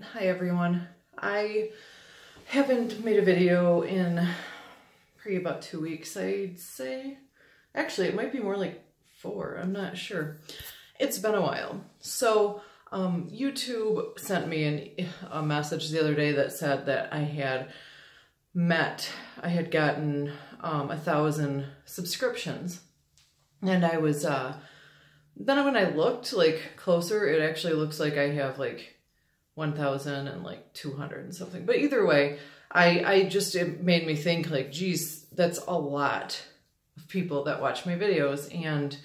Hi everyone. I haven't made a video in probably about 2 weeks, I'd say. Actually, it might be more like 4, I'm not sure. It's been a while. So YouTube sent me a message the other day that said that I had gotten 1,000 subscriptions. And I was, then when I looked like closer, it actually looks like I have like 1,200 and something. But either way, it made me think like, geez, that's a lot of people that watch my videos. And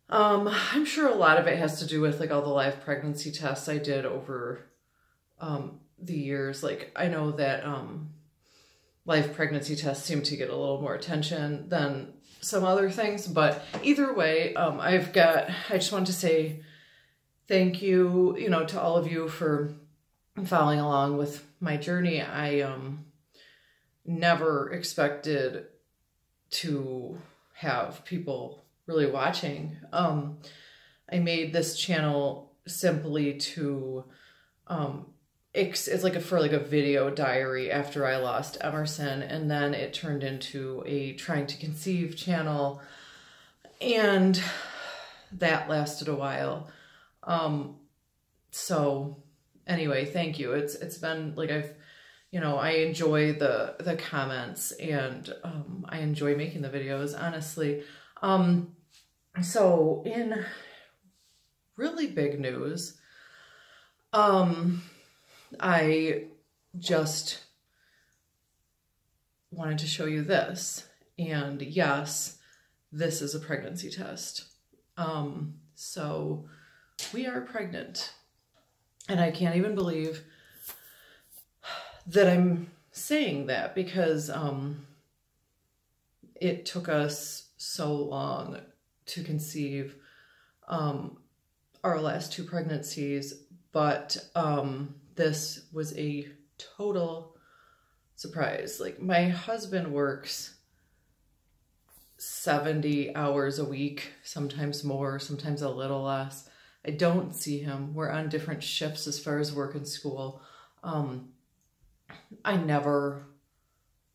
I'm sure a lot of it has to do with like all the live pregnancy tests I did over the years. Like I know that live pregnancy tests seem to get a little more attention than some other things, but either way, I just wanted to say thank you, to all of you for following along with my journey. I never expected to have people really watching. I made this channel simply to, it's like for a video diary after I lost Emerson, and then it turned into a trying to conceive channel, and that lasted a while. So anyway, thank you. It's been like I enjoy the comments, and I enjoy making the videos, honestly. So in really big news, I just wanted to show you this, and yes, this is a pregnancy test. So we are pregnant, and I can't even believe that I'm saying that, because it took us so long to conceive our last 2 pregnancies, but this was a total surprise. Like, my husband works 70 hours a week, sometimes more, sometimes a little less. I don't see him. We're on different shifts as far as work and school. I never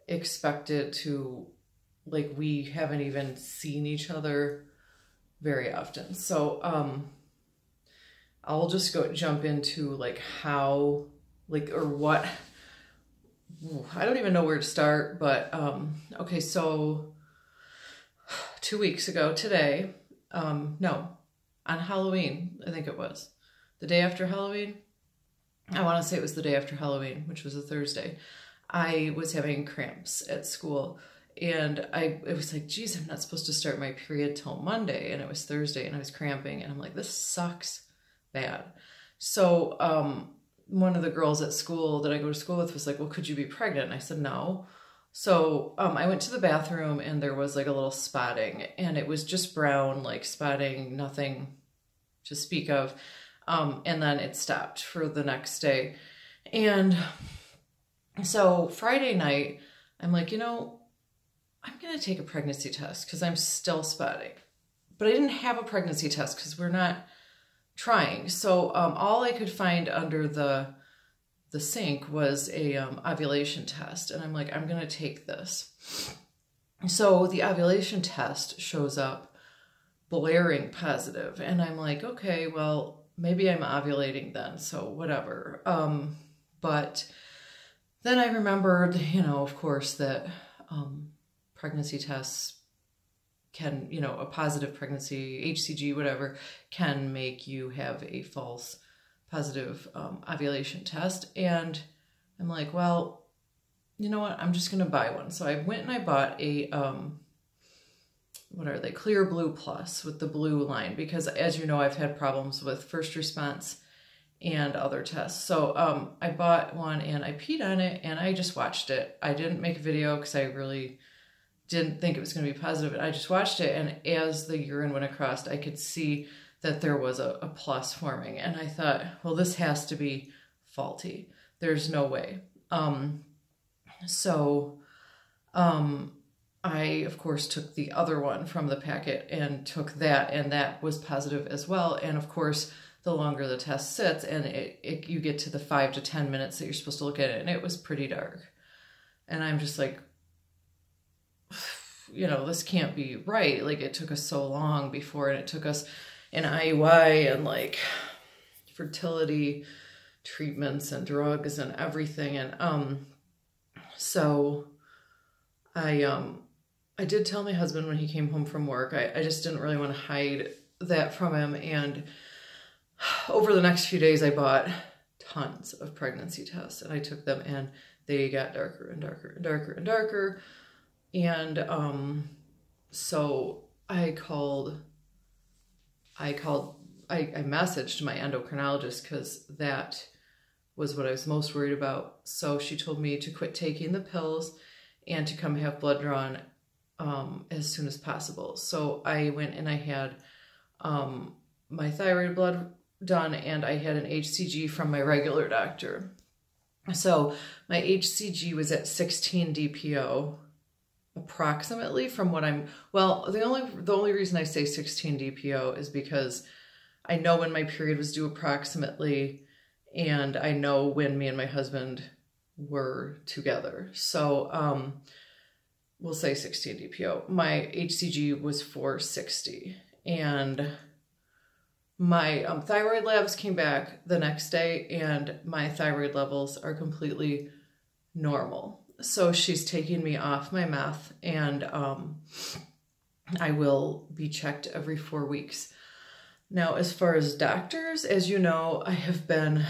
expected to, like, we haven't even seen each other very often. So I'll just jump into like how, like, or what, I don't even know where to start, but okay, so 2 weeks ago today, no, on Halloween, I think it was the day after Halloween. I want to say it was the day after Halloween, which was a Thursday. I was having cramps at school, and it was like, geez, I'm not supposed to start my period till Monday, and it was Thursday, and I was cramping, and I'm like, this sucks bad. So one of the girls at school that I go to school with was like, well, could you be pregnant? And I said no. So I went to the bathroom, and there was like a little spotting, and it was just brown, like spotting, nothing to speak of. And then it stopped for the next day. And so Friday night, I'm like, I'm going to take a pregnancy test because I'm still spotting. But I didn't have a pregnancy test because we're not trying. So all I could find under the sink was a ovulation test. And I'm like, I'm going to take this. So the ovulation test shows up blaring positive. And I'm like, okay, well, maybe I'm ovulating then, so whatever. But then I remembered, of course, that pregnancy tests can, a positive pregnancy, HCG, whatever, can make you have a false positive ovulation test. And I'm like, well, you know what? I'm just going to buy one. So I went and I bought a, what are they? Clear Blue Plus with the blue line, because as you know, I've had problems with First Response and other tests. So I bought one and I peed on it and I just watched it. I didn't make a video because I really didn't think it was going to be positive. I just watched it, and as the urine went across, I could see that there was a plus forming. And I thought, well, this has to be faulty. There's no way. I, of course, took the other one from the packet and took that, and that was positive as well. And of course, the longer the test sits, and you get to the 5 to 10 minutes that you're supposed to look at it, and it was pretty dark. And I'm just like, you know, this can't be right. Like, it took us so long before, and it took us an IUI and like fertility treatments and drugs and everything. And so I did tell my husband when he came home from work. I just didn't really want to hide that from him. And over the next few days, I bought tons of pregnancy tests, and I took them, and they got darker and darker and darker and darker. And so I messaged my endocrinologist, because that was what I was most worried about. So she told me to quit taking the pills and to come have blood drawn as soon as possible. So I went and I had my thyroid blood done, and I had an HCG from my regular doctor. So my HCG was at 16 DPO approximately, from what the only reason I say 16 DPO is because I know when my period was due approximately, and I know when me and my husband were together. So we'll say 16 DPO. My HCG was 460, and my thyroid labs came back the next day, and my thyroid levels are completely normal. So she's taking me off my meth, and I will be checked every 4 weeks. Now, as far as doctors, as you know, I have been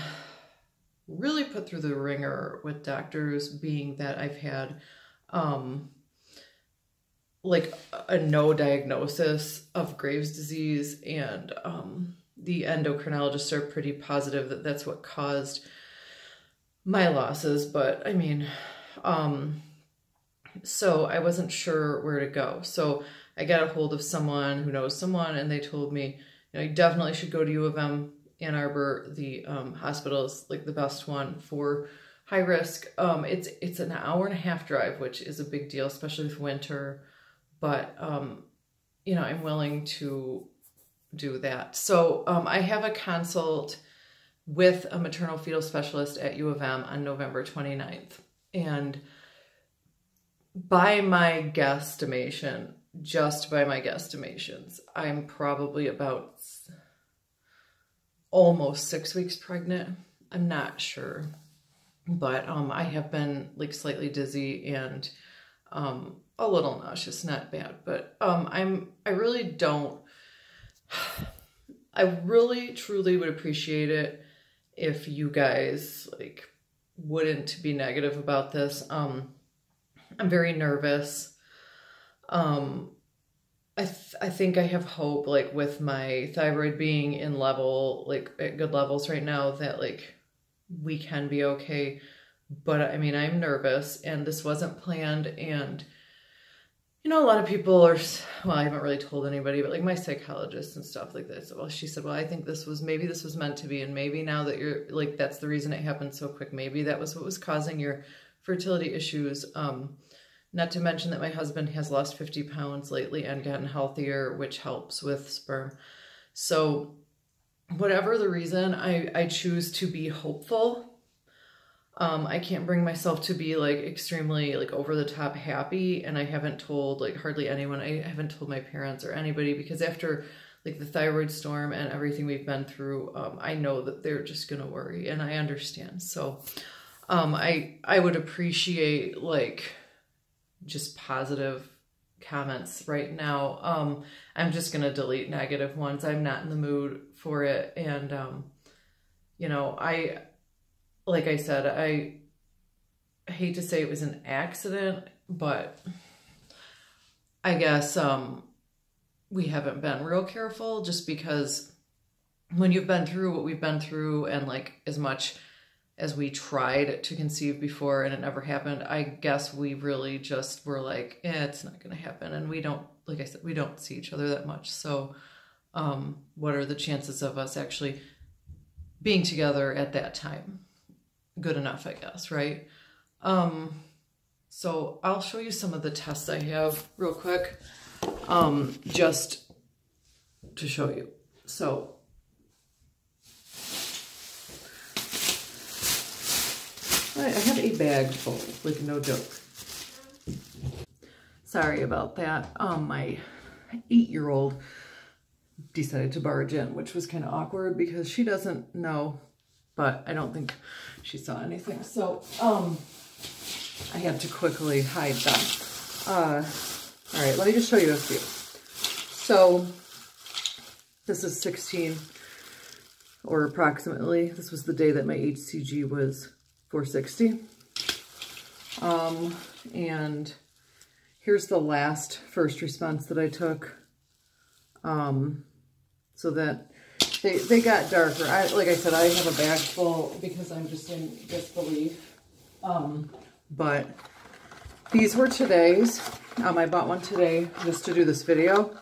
really put through the ringer with doctors, being that I've had like a no diagnosis of Graves' disease, and the endocrinologists are pretty positive that that's what caused my losses. But I mean, so I wasn't sure where to go. So I got a hold of someone who knows someone, and they told me, you know, you definitely should go to U of M Ann Arbor. The hospital is like the best one for high risk. It's an hour and a half drive, which is a big deal, especially with winter. But, you know, I'm willing to do that. So I have a consult with a maternal fetal specialist at U of M on November 29th. And by my guesstimation, just by my guesstimations, I'm probably about almost 6 weeks pregnant. I'm not sure. But I have been like slightly dizzy and a little nauseous, not bad. But I really truly would appreciate it if you guys like wouldn't be negative about this. I'm very nervous. I think I have hope, like with my thyroid being in level, like at good levels right now, that like we can be okay. But I mean, I'm nervous, and this wasn't planned. And you know, a lot of people are, well, I haven't really told anybody, but like my psychologist and stuff like this. Well, she said, well, I think maybe this was meant to be. And maybe now that you're like, that's the reason it happened so quick. Maybe that was what was causing your fertility issues. Not to mention that my husband has lost 50 pounds lately and gotten healthier, which helps with sperm. So whatever the reason, I choose to be hopeful. I can't bring myself to be like extremely like over the top happy. And I haven't told like hardly anyone. I haven't told my parents or anybody, because after like the thyroid storm and everything we've been through, I know that they're just going to worry, and I understand. So I would appreciate like just positive comments right now. I'm just going to delete negative ones. I'm not in the mood for it. And, you know, like I said, I hate to say it was an accident, but I guess we haven't been real careful, just because when you've been through what we've been through, and like as much as we tried to conceive before and it never happened, I guess we really just were like, it's not going to happen. And we don't, like I said, we don't see each other that much. So what are the chances of us actually being together at that time? Good enough, I guess, right? So I'll show you some of the tests I have real quick, just to show you. So I have a bag full, like no joke. Sorry about that. My 8-year-old decided to barge in, which was kind of awkward because she doesn't know, but I don't think she saw anything. So, I had to quickly hide them. All right, let me just show you a few. So, this is 16, or approximately. This was the day that my HCG was 460. And here's the last first response that I took. So that they got darker. Like I said, I have a bag full because I'm just in disbelief. But these were today's. I bought one today just to do this video.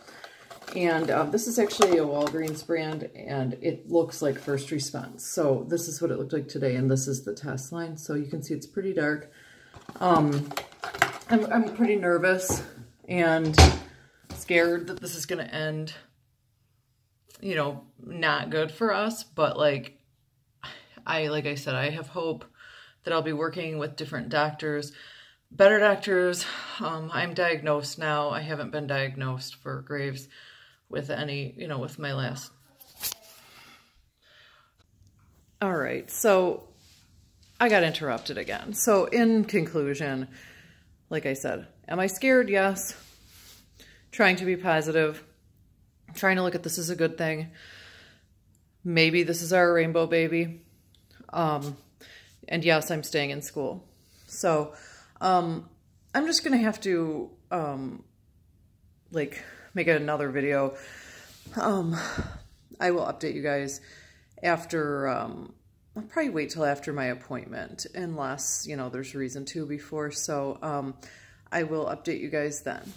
And this is actually a Walgreens brand, and it looks like first response. So this is what it looked like today, and this is the test line. So you can see it's pretty dark. I'm pretty nervous and scared that this is going to end, you know, not good for us. But like I said, I have hope that I'll be working with different doctors, better doctors. I'm diagnosed now. I haven't been diagnosed for Graves with any, you know, with my last. All right, so I got interrupted again. So in conclusion, like I said, am I scared? Yes. Trying to be positive, trying to look at this as a good thing. Maybe this is our rainbow baby. And yes, I'm staying in school. So I'm just going to have to like make another video. I will update you guys after, I'll probably wait till after my appointment, unless, you know, there's reason to before. So I will update you guys then.